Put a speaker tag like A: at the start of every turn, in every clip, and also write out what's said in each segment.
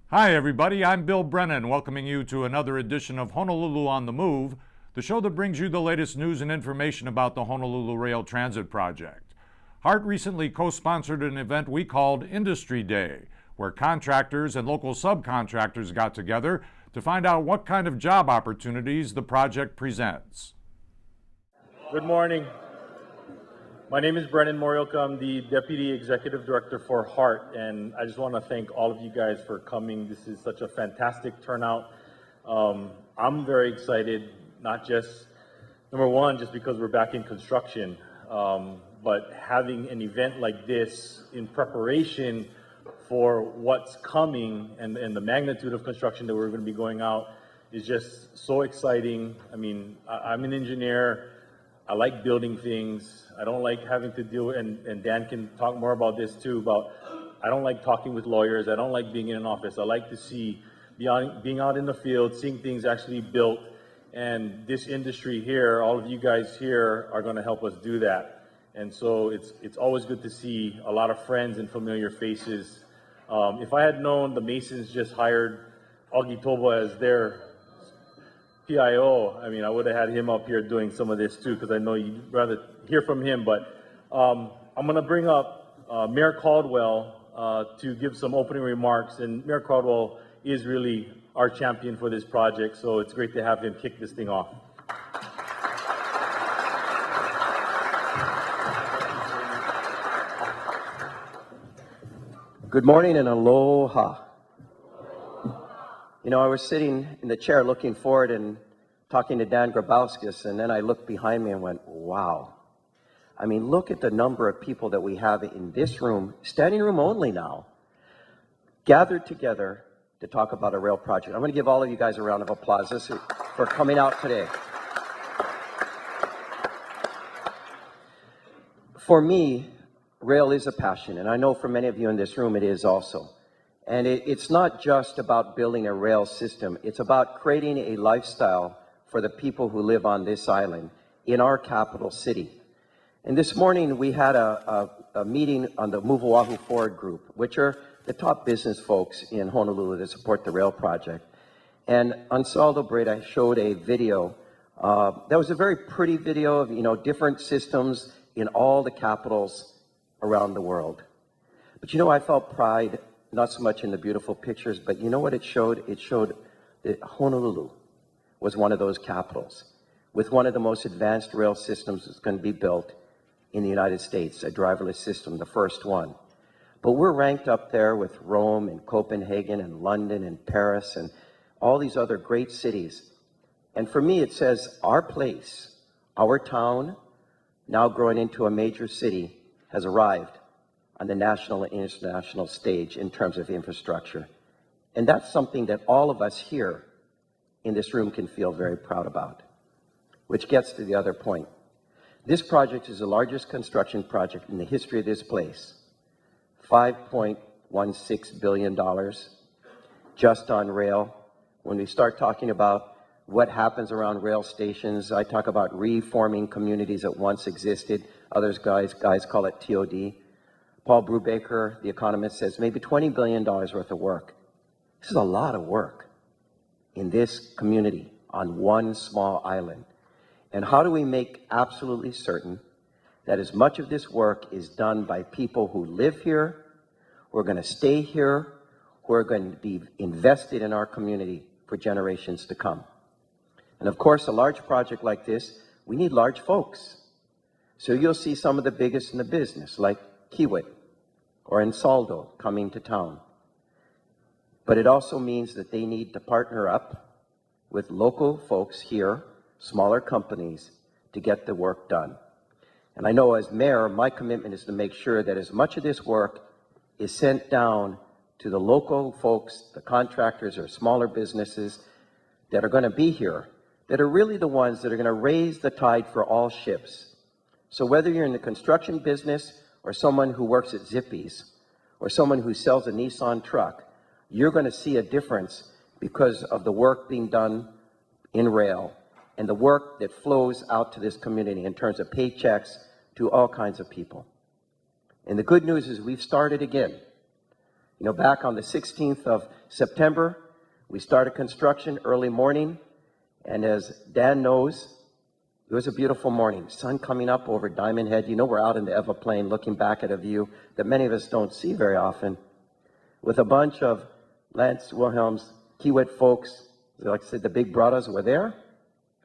A: Hi, everybody. I'm Bill Brennan, welcoming you to another edition of Honolulu on the Move, the show that brings you the latest news and information about the Honolulu Rail Transit Project. HART recently co-sponsored an event we called Industry Day, where contractors and local subcontractors got together to find out what kind of job opportunities the project presents.
B: Good morning. My name is Brennan Morioka. I'm the Deputy Executive Director for HART, and I just want to thank all of you guys for coming. This is such a fantastic turnout. I'm very excited, not just, number one, just because we're back in construction, but having an event like this in preparation for what's coming and the magnitude of construction that we're going to be going out is just so exciting. I mean, I'm an engineer. I like building things. I don't like having to deal, and Dan can talk more about this too, about I don't like talking with lawyers. I don't like being in an office. I like to see, being out in the field, seeing things actually built. And this industry here, all of you guys here are gonna help us do that. And so it's always good to see a lot of friends and familiar faces. If I had known the Masons just hired Augie Toba as their PIO, I mean, I would have had him up here doing some of this too, because I know you'd rather hear from him. But I'm going to bring up Mayor Caldwell to give some opening remarks. And Mayor Caldwell is really our champion for this project, so it's great to have him kick this thing off.
C: Good morning and aloha. You know, I was sitting in the chair looking forward and talking to Dan Grabowskis, and then I looked behind me and went, wow. I mean, look at the number of people that we have in this room, standing room only now, gathered together to talk about a rail project. I'm going to give all of you guys a round of applause for coming out today. For me, rail is a passion, and I know for many of you in this room it is also. And it's not just about building a rail system. It's about creating a lifestyle for the people who live on this island in our capital city. And this morning we had a meeting on the Move Oahu Forward group, which are the top business folks in Honolulu that support the rail project. And Ansaldo Breda showed a video. That was a very pretty video of, you know, different systems in all the capitals around the world. But you know, I felt pride not so much in the beautiful pictures, but you know what it showed? It showed that Honolulu was one of those capitals with one of the most advanced rail systems that's going to be built in the United States, a driverless system, the first one. But we're ranked up there with Rome and Copenhagen and London and Paris and all these other great cities. And for me, it says our place, our town, now growing into a major city, has arrived on the national and international stage in terms of infrastructure. And that's something that all of us here in this room can feel very proud about, which gets to the other point. This project is the largest construction project in the history of this place. $5.16 billion just on rail. When we start talking about what happens around rail stations, I talk about reforming communities that once existed. Others guys call it TOD. Paul Brubaker, the economist, says maybe $20 billion worth of work. This is a lot of work in this community on one small island. And how do we make absolutely certain that as much of this work is done by people who live here, who are going to stay here, who are going to be invested in our community for generations to come? And of course, a large project like this, we need large folks. So you'll see some of the biggest in the business, like Kiewit or Ansaldo coming to town. But it also means that they need to partner up with local folks here, smaller companies, to get the work done. And I know as mayor, my commitment is to make sure that as much of this work is sent down to the local folks, the contractors or smaller businesses that are going to be here, that are really the ones that are going to raise the tide for all ships. So whether you're in the construction business or someone who works at Zippy's or someone who sells a Nissan truck, you're going to see a difference because of the work being done in rail and the work that flows out to this community in terms of paychecks to all kinds of people. And the good news is we've started again. You know, back on the 16th of September, we started construction early morning, and as Dan knows, it was a beautiful morning. Sun coming up over Diamond Head. You know, we're out in the Eva Plain looking back at a view that many of us don't see very often, with a bunch of Lance Wilhelm's Kiewit folks. Like I said, the big brothers were there.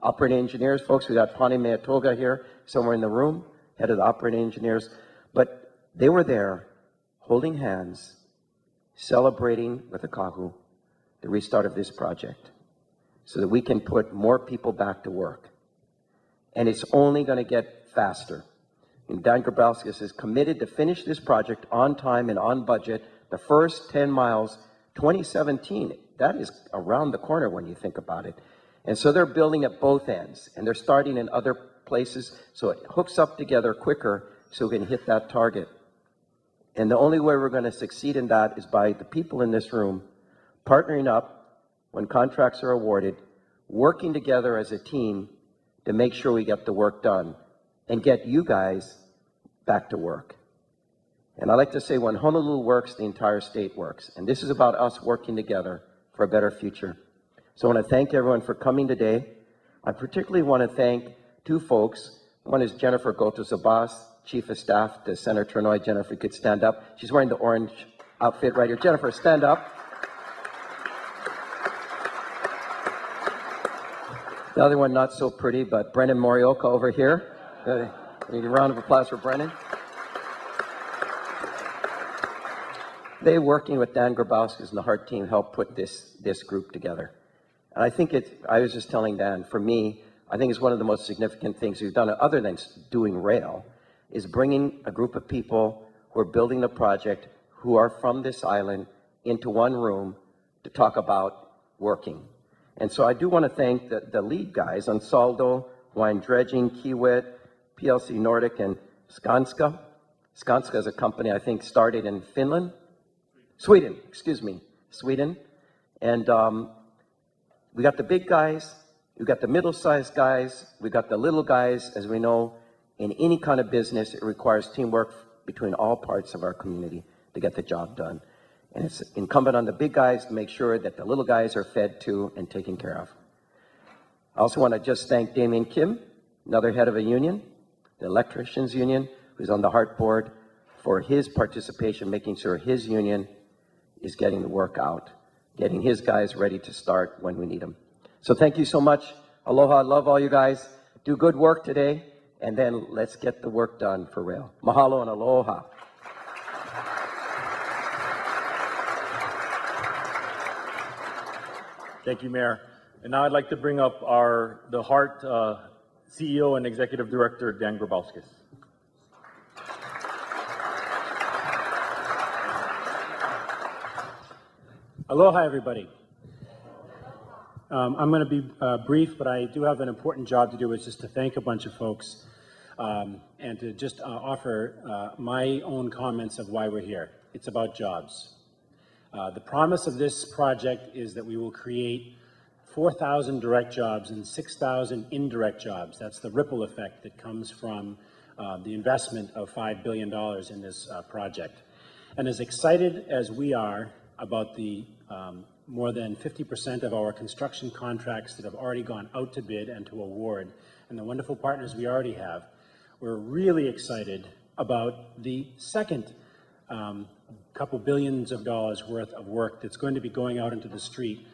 C: Operating engineers, folks. We got Pani Meatoga here, somewhere in the room, head of the operating engineers. But they were there, holding hands, celebrating with the Kahu the restart of this project, so that we can put more people back to work. And it's only going to get faster. And Dan Grabowskis is committed to finish this project on time and on budget. The first 10 miles, 2017, that is around the corner when you think about it. And so they're building at both ends, and they're starting in other places, so it hooks up together quicker so we can hit that target. And the only way we're going to succeed in that is by the people in this room partnering up when contracts are awarded, working together as a team to make sure we get the work done and get you guys back to work. And I like to say, when Honolulu works, the entire state works. And this is about us working together for a better future. So I want to thank everyone for coming today. I particularly want to thank two folks. One is Jennifer Goto-Zabas, Chief of Staff to Senator Trenoy. Jennifer, could stand up. She's wearing the orange outfit right here. Jennifer, stand up. The other one, not so pretty, but Brennan Morioka over here. A round of applause for Brennan. They, working with Dan Grabowskis and the HART team, helped put this group together. And I think I was just telling Dan, for me, I think it's one of the most significant things we've done, other than doing rail, is bringing a group of people who are building the project, who are from this island, into one room to talk about working. And so I do want to thank the lead guys, Ansaldo, Wine Dredging, Kiewit, PLC Nordic, and Skanska. Skanska is a company I think started in Sweden. And we got the big guys, we got the middle-sized guys, we got the little guys. As we know, in any kind of business, it requires teamwork between all parts of our community to get the job done. And it's incumbent on the big guys to make sure that the little guys are fed to and taken care of. I also want to just thank Damien Kim, another head of a union, the Electricians Union, who's on the HART board, for his participation, making sure his union is getting the work out, getting his guys ready to start when we need them. So thank you so much. Aloha, I love all you guys. Do good work today, and then let's get the work done for rail. Mahalo and aloha.
B: Thank you, Mayor. And now I'd like to bring up the HART CEO and Executive Director, Dan Grabowskis.
D: Aloha, everybody. I'm going to be brief, but I do have an important job to do, which is to thank a bunch of folks and to just offer my own comments of why we're here. It's about jobs. The promise of this project is that we will create 4,000 direct jobs and 6,000 indirect jobs. That's the ripple effect that comes from the investment of $5 billion in this project. And as excited as we are about the more than 50% of our construction contracts that have already gone out to bid and to award, and the wonderful partners we already have, we're really excited about the second couple billions of dollars worth of work that's going to be going out into the street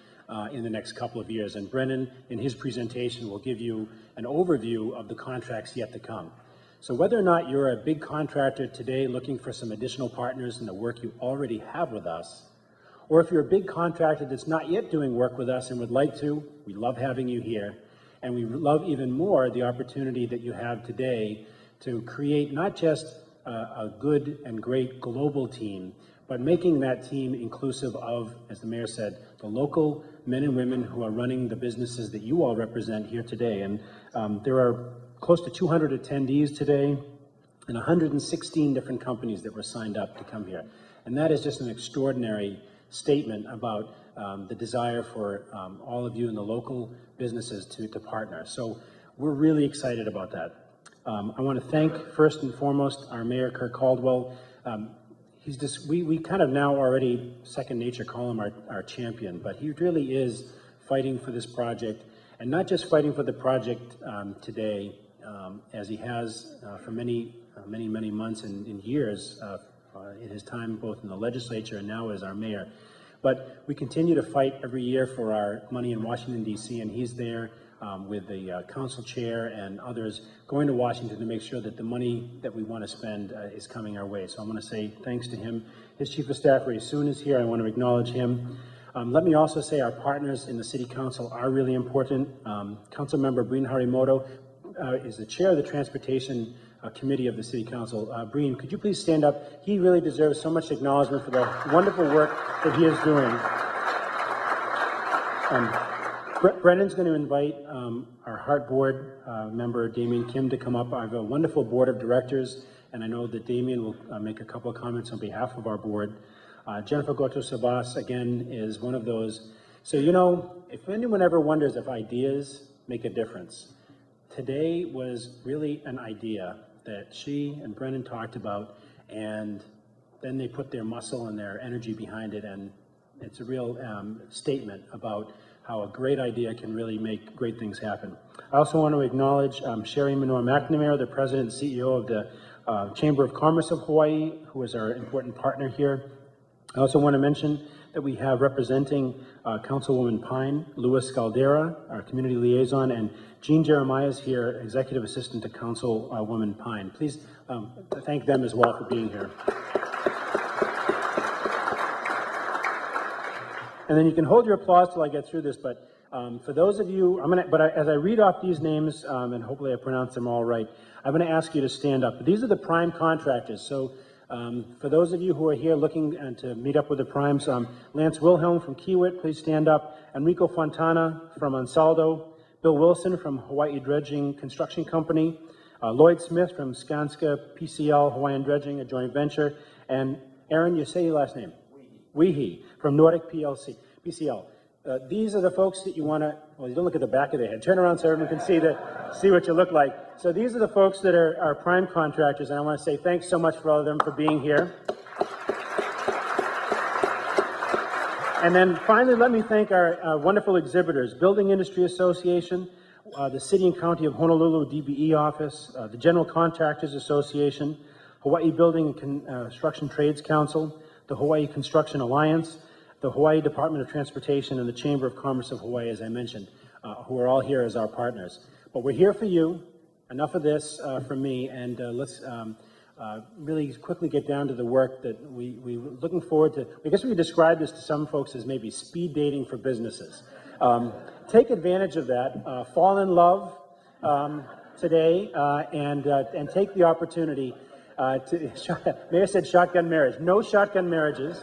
D: in the next couple of years. And Brennan, in his presentation, will give you an overview of the contracts yet to come. So whether or not you're a big contractor today looking for some additional partners in the work you already have with us, or if you're a big contractor that's not yet doing work with us and would like to, we love having you here. And we love even more the opportunity that you have today to create not just a good and great global team, but making that team inclusive of, as the mayor said, the local men and women who are running the businesses that you all represent here today. And there are close to 200 attendees today and 116 different companies that were signed up to come here. And that is just an extraordinary statement about the desire for all of you in the local businesses to partner. So we're really excited about that. I want to thank, first and foremost, our Mayor, Kirk Caldwell. he's just, we kind of now already second nature call him our champion, but he really is fighting for this project, and not just fighting for the project today, as he has for many months and years in his time both in the legislature and now as our mayor. But we continue to fight every year for our money in Washington, D.C., and he's there with the council chair and others going to Washington to make sure that the money that we want to spend is coming our way. So I want to say thanks to him. His chief of staff, Ray Soon, is here. I want to acknowledge him. Let me also say our partners in the city council are really important. Council member Breen Harimoto is the chair of the transportation committee of the city council. Breen, could you please stand up? He really deserves so much acknowledgement for the wonderful work that he is doing. Brennan's going to invite our Heart Board member, Damien Kim, to come up. I have a wonderful board of directors, and I know that Damien will make a couple of comments on behalf of our board. Jennifer Goto-Sabas, again, is one of those. So, you know, if anyone ever wonders if ideas make a difference, today was really an idea that she and Brennan talked about, and then they put their muscle and their energy behind it, and it's a real statement about how a great idea can really make great things happen. I also want to acknowledge Sherry Manoa-McNamara, the president and CEO of the Chamber of Commerce of Hawaii, who is our important partner here. I also want to mention that we have representing Councilwoman Pine, Louis Caldera, our community liaison, and Jean Jeremiah is here, executive assistant to Councilwoman Pine. Please thank them as well for being here. And then you can hold your applause till I get through this, but for those of you, as I read off these names, and hopefully I pronounce them all right, I'm gonna ask you to stand up. These are the prime contractors, so for those of you who are here looking to meet up with the primes, Lance Wilhelm from Kiewit, please stand up. Enrico Fontana from Ansaldo, Bill Wilson from Hawaii Dredging Construction Company, Lloyd Smith from Skanska PCL Hawaiian Dredging, a joint venture, and Aaron, you say your last name? Weehee from Nordic PCL. These are the folks that you want to, well, you don't look at the back of their head. Turn around so everyone can see what you look like. So these are the folks that are our prime contractors, and I want to say thanks so much for all of them for being here. And then finally, let me thank our wonderful exhibitors, Building Industry Association, the City and County of Honolulu DBE office, the General Contractors Association, Hawaii Building and Construction Trades Council, the Hawaii Construction Alliance, the Hawaii Department of Transportation, and the Chamber of Commerce of Hawaii, as I mentioned, who are all here as our partners. But we're here for you. Enough of this from me, and let's really quickly get down to the work that we're looking forward to. I guess we could describe this to some folks as maybe speed dating for businesses. Take advantage of that. Fall in love today, and take the opportunity Mayor said shotgun marriage. No shotgun marriages.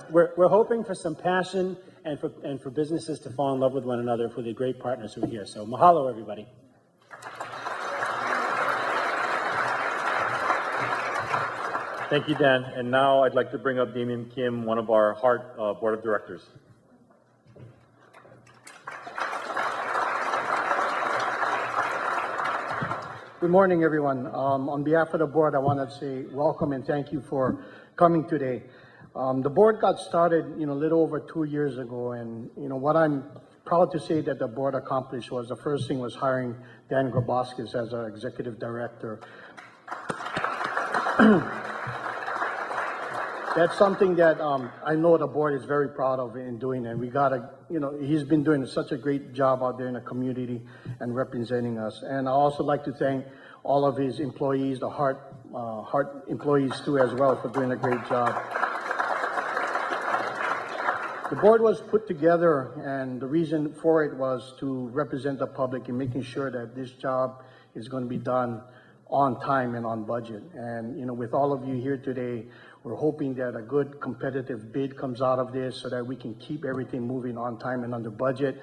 D: We're hoping for some passion and for businesses to fall in love with one another for the great partners who are here. So mahalo, everybody.
B: Thank you, Dan. And now I'd like to bring up Damien Kim, one of our Heart Board of Directors.
E: Good morning, everyone. On behalf of the board, I want to say welcome and thank you for coming today. The board got started, a little over 2 years ago, and what I'm proud to say that the board accomplished was the first thing was hiring Dan Graboskis as our executive director. That's something that I know the board is very proud of in doing, and we gotta, he's been doing such a great job out there in the community and representing us. And I also like to thank all of his employees, the Heart employees too as well, for doing a great job. The board was put together, and the reason for it was to represent the public and making sure that this job is going to be done on time and on budget. And with all of you here today, we're hoping that a good competitive bid comes out of this so that we can keep everything moving on time and under budget.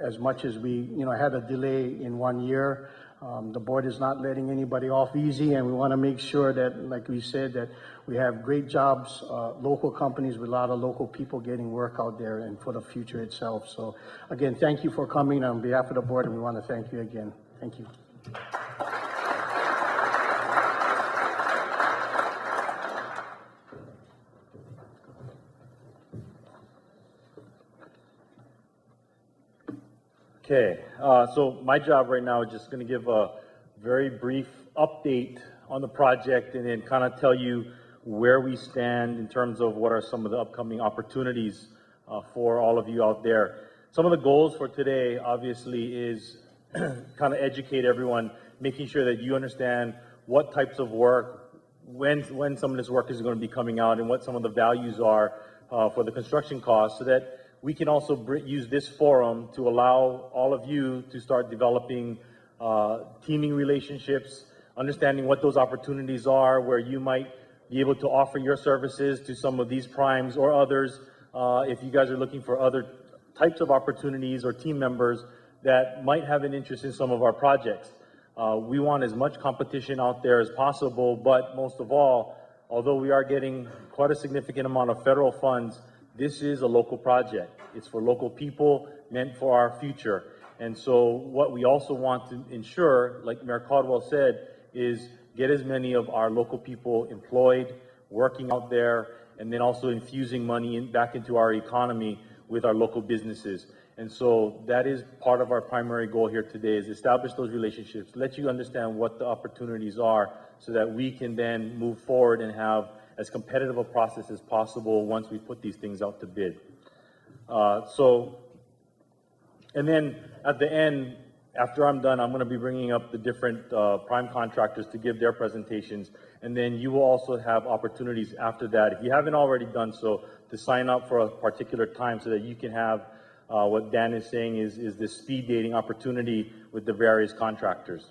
E: As much as we had a delay in 1 year, the board is not letting anybody off easy, and we want to make sure that, like we said, that we have great jobs, local companies with a lot of local people getting work out there and for the future itself. So again, thank you for coming on behalf of the board, and we want to thank you again. Thank you.
B: Okay, so my job right now is just going to give a very brief update on the project and then kind of tell you where we stand in terms of what are some of the upcoming opportunities for all of you out there. Some of the goals for today, obviously, is kind of educate everyone, making sure that you understand what types of work, when some of this work is going to be coming out, and what some of the values are for the construction costs, so that we can also use this forum to allow all of you to start developing teaming relationships, understanding what those opportunities are, where you might be able to offer your services to some of these primes or others. If you guys are looking for other types of opportunities or team members that might have an interest in some of our projects. We want as much competition out there as possible, but most of all, although we are getting quite a significant amount of federal funds, this is a local project. It's for local people, meant for our future. And so what we also want to ensure, like Mayor Caldwell said, is get as many of our local people employed, working out there, and then also infusing money back into our economy with our local businesses. And so that is part of our primary goal here today, is establish those relationships, let you understand what the opportunities are so that we can then move forward and have as competitive a process as possible once we put these things out to bid. And then at the end, after I'm done, I'm going to be bringing up the different prime contractors to give their presentations. And then you will also have opportunities after that, if you haven't already done so, to sign up for a particular time so that you can have what Dan is saying is this speed dating opportunity with the various contractors.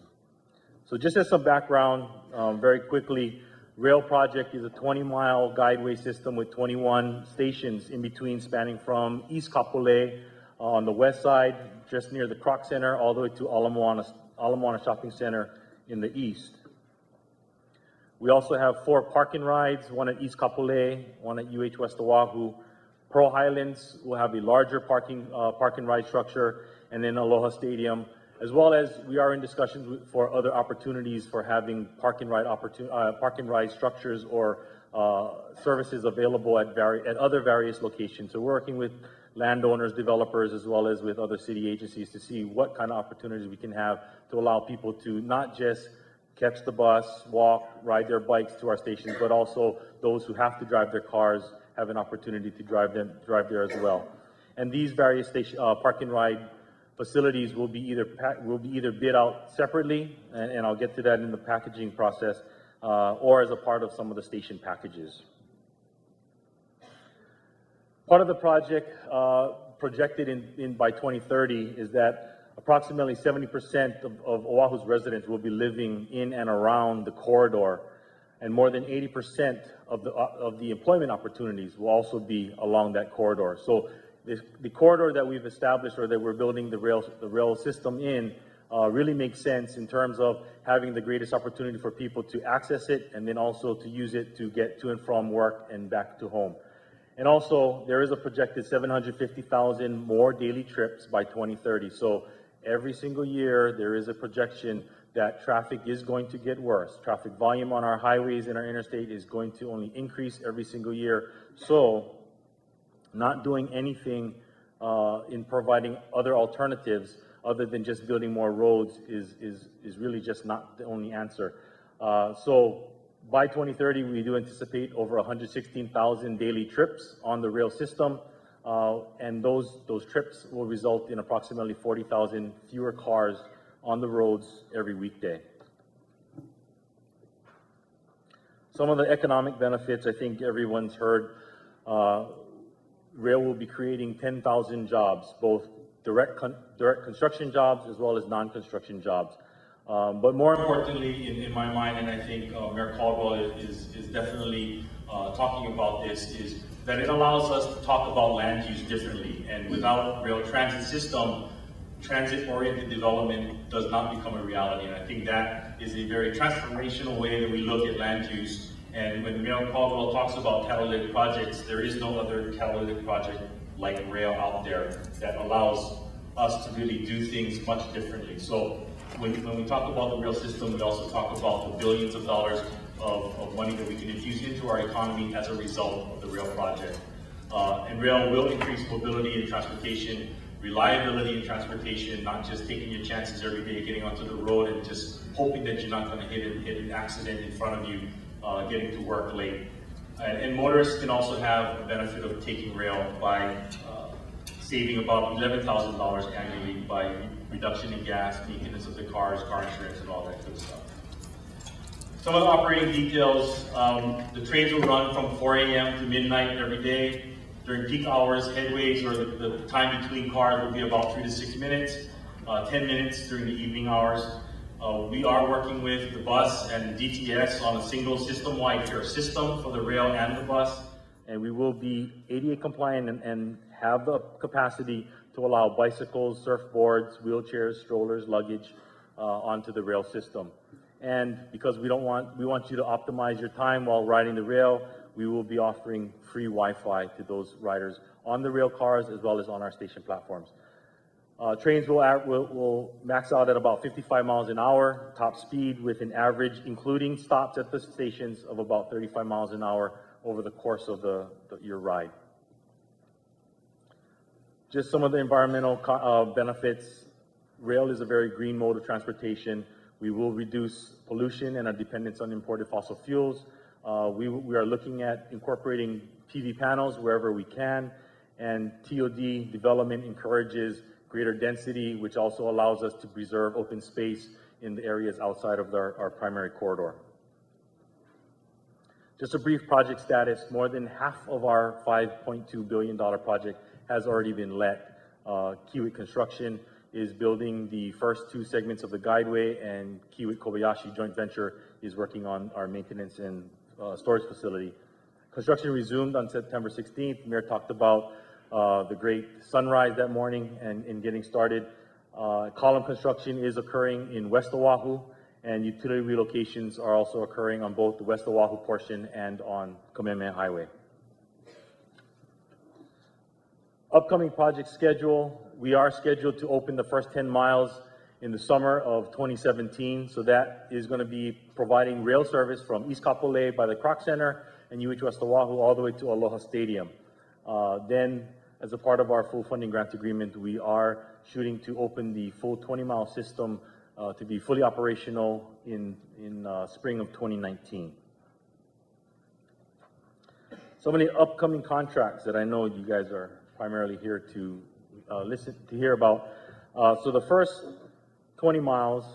B: So just as some background, very quickly, Rail Project is a 20-mile guideway system with 21 stations in between, spanning from East Kapolei on the west side, just near the Kroc Center, all the way to Ala Moana Shopping Center in the east. We also have 4 park-and rides, one at East Kapolei, one at UH West Oahu. Pearl Highlands will have a larger park-and-ride structure, and then Aloha Stadium, as well as we are in discussions for other opportunities for having park-and-ride structures or services available at other various locations. So we're working with landowners, developers, as well as with other city agencies to see what kind of opportunities we can have to allow people to not just catch the bus, walk, ride their bikes to our stations, but also those who have to drive their cars have an opportunity to drive there as well. And these various park and ride facilities will be either bid out separately, and I'll get to that in the packaging process, or as a part of some of the station packages. Part of the project projected in by 2030 is that approximately 70% of Oahu's residents will be living in and around the corridor, and more than 80% of the employment opportunities will also be along that corridor. So the corridor that we've established, or that we're building the rail system in, really makes sense in terms of having the greatest opportunity for people to access it, and then also to use it to get to and from work and back to home. And also, there is a projected 750,000 more daily trips by 2030. So every single year, there is a projection that traffic is going to get worse. Traffic volume on our highways and our interstate is going to only increase every single year. So not doing anything in providing other alternatives other than just building more roads is really just not the only answer. So by 2030, we do anticipate over 116,000 daily trips on the rail system, and those trips will result in approximately 40,000 fewer cars on the roads every weekday. Some of the economic benefits, I think everyone's heard. Rail will be creating 10,000 jobs, both direct construction jobs as well as non-construction jobs. But more importantly, in my mind, and I think Mayor Caldwell is definitely talking about this, is that it allows us to talk about land use differently. And without rail transit system, transit-oriented development does not become a reality. And I think that is a very transformational way that we look at land use. And when Mayor Caldwell talks about catalytic projects, there is no other catalytic project like rail out there that allows us to really do things much differently. So when we talk about the rail system, we also talk about the billions of dollars of money that we can infuse into our economy as a result of the rail project. And rail will increase mobility and transportation reliability in transportation, not just taking your chances every day, getting onto the road and just hoping that you're not going to hit an accident in front of you, getting to work late. And motorists can also have the benefit of taking rail by saving about $11,000 annually by reduction in gas, maintenance of the cars, car insurance, and all that good stuff. Some of the operating details, the trains will run from 4 a.m. to midnight every day. During peak hours, headways or the time between cars will be about 3 to 6 minutes, 10 minutes during the evening hours. We are working with the bus and DTS on a single system-wide fare system for the rail and the bus. And we will be ADA compliant and have the capacity to allow bicycles, surfboards, wheelchairs, strollers, luggage onto the rail system. And because we want you to optimize your time while riding the rail, we will be offering free Wi-Fi to those riders on the rail cars as well as on our station platforms. Trains will max out at about 55 miles an hour, top speed with an average, including stops at the stations, of about 35 miles an hour over the course of your ride. Just some of the environmental benefits. Rail is a very green mode of transportation. We will reduce pollution and our dependence on imported fossil fuels. We are looking at incorporating PV panels wherever we can, and TOD development encourages greater density, which also allows us to preserve open space in the areas outside of our primary corridor. Just a brief project status. More than half of our $5.2 billion project has already been let. Kiewit Construction is building the first 2 segments of the guideway, and Kiewit Kobayashi joint venture is working on our maintenance and storage facility. Construction resumed on September 16th. Mayor talked about the great sunrise that morning and getting started. Column construction is occurring in West Oahu, and utility relocations are also occurring on both the West Oahu portion and on Kamehameha Highway. Upcoming project schedule. We are scheduled to open the first 10 miles in the summer of 2017. So that is going to be providing rail service from East Kapolei by the Kroc Center and UH West Oahu all the way to Aloha Stadium. Then, as a part of our full funding grant agreement, we are shooting to open the full 20-mile system to be fully operational in spring of 2019. So many upcoming contracts that I know you guys are primarily here to hear about. So the first 20 miles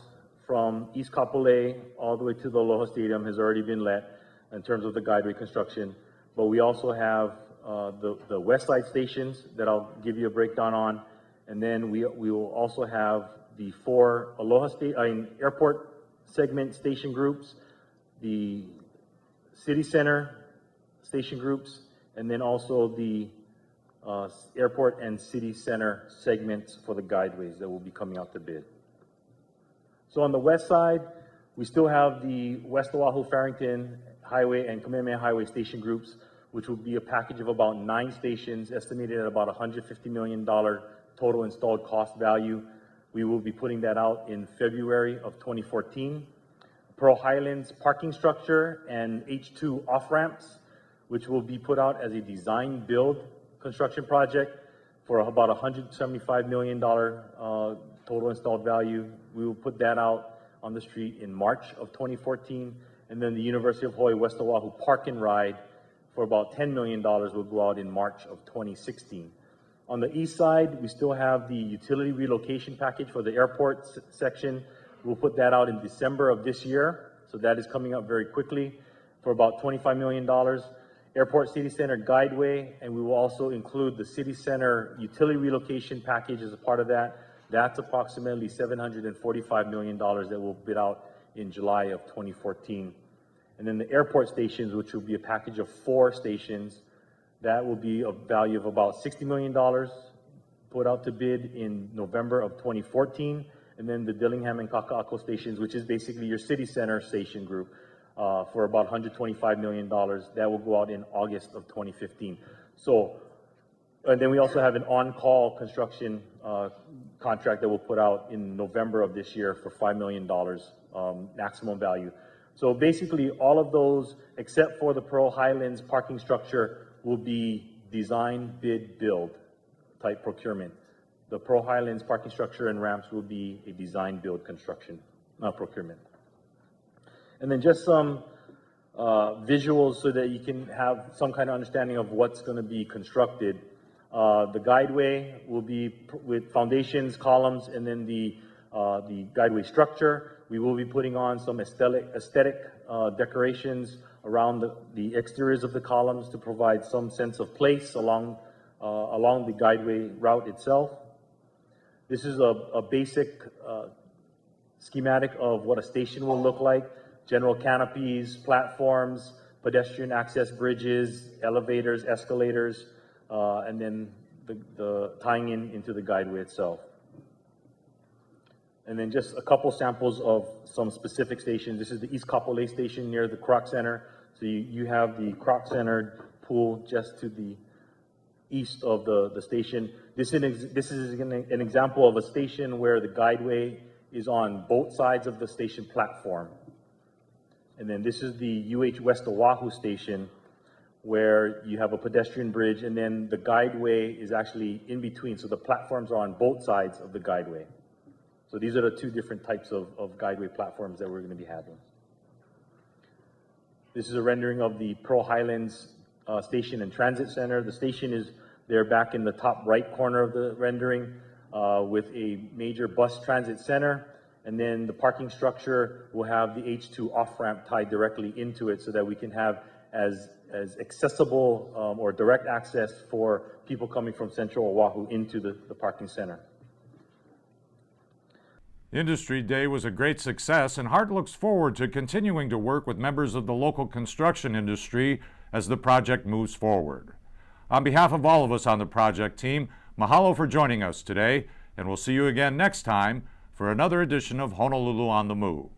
B: from East Kapolei all the way to the Aloha Stadium has already been let in terms of the guideway construction. But we also have the west side stations that I'll give you a breakdown on. And then we will also have the 4 airport segment station groups, the city center station groups, and then also the airport and city center segments for the guideways that will be coming out to bid. So on the west side, we still have the West Oahu Farrington Highway and Kamehameha Highway station groups, which will be a package of about 9 stations, estimated at about $150 million total installed cost value. We will be putting that out in February of 2014. Pearl Highlands parking structure and H2 off-ramps, which will be put out as a design-build construction project for about $175 million total installed value. We will put that out on the street in March of 2014. And then the University of Hawaii West Oahu Park and Ride for about $10 million will go out in March of 2016. On the east side, we still have the utility relocation package for the airport section. We'll put that out in December of this year. So that is coming up very quickly for about $25 million. Airport City Center Guideway, and we will also include the City Center utility relocation package as a part of that. That's approximately $745 million that will bid out in July of 2014. And then the airport stations, which will be a package of 4 stations, that will be a value of about $60 million, put out to bid in November of 2014. And then the Dillingham and Kaka'ako stations, which is basically your city center station group, for about $125 million. That will go out in August of 2015. So, and then we also have an on-call construction contract that we'll put out in November of this year for $5 million maximum value. So basically all of those, except for the Pearl Highlands parking structure, will be design, bid, build type procurement. The Pearl Highlands parking structure and ramps will be a design build construction procurement. And then just some visuals so that you can have some kind of understanding of what's going to be constructed. The guideway will be with foundations, columns, and then the guideway structure. We will be putting on some aesthetic decorations around the exteriors of the columns to provide some sense of place along the guideway route itself. This is a basic schematic of what a station will look like. General canopies, platforms, pedestrian access bridges, elevators, escalators, and then the tying into the guideway itself. And then just a couple samples of some specific stations. This is the East Kapolei station near the Kroc Center. So you have the Kroc Center pool just to the east of the station. This is an example of a station where the guideway is on both sides of the station platform. And then this is the UH West Oahu station, where you have a pedestrian bridge, and then the guideway is actually in between. So the platforms are on both sides of the guideway. So these are the two different types of guideway platforms that we're going to be having. This is a rendering of the Pearl Highlands Station and Transit Center. The station is there back in the top right corner of the rendering with a major bus transit center. And then the parking structure will have the H2 off-ramp tied directly into it so that we can have as accessible or direct access for people coming from Central Oahu into the parking center.
A: Industry Day was a great success, and Hart looks forward to continuing to work with members of the local construction industry as the project moves forward. On behalf of all of us on the project team, mahalo for joining us today, and we'll see you again next time for another edition of Honolulu on the Move.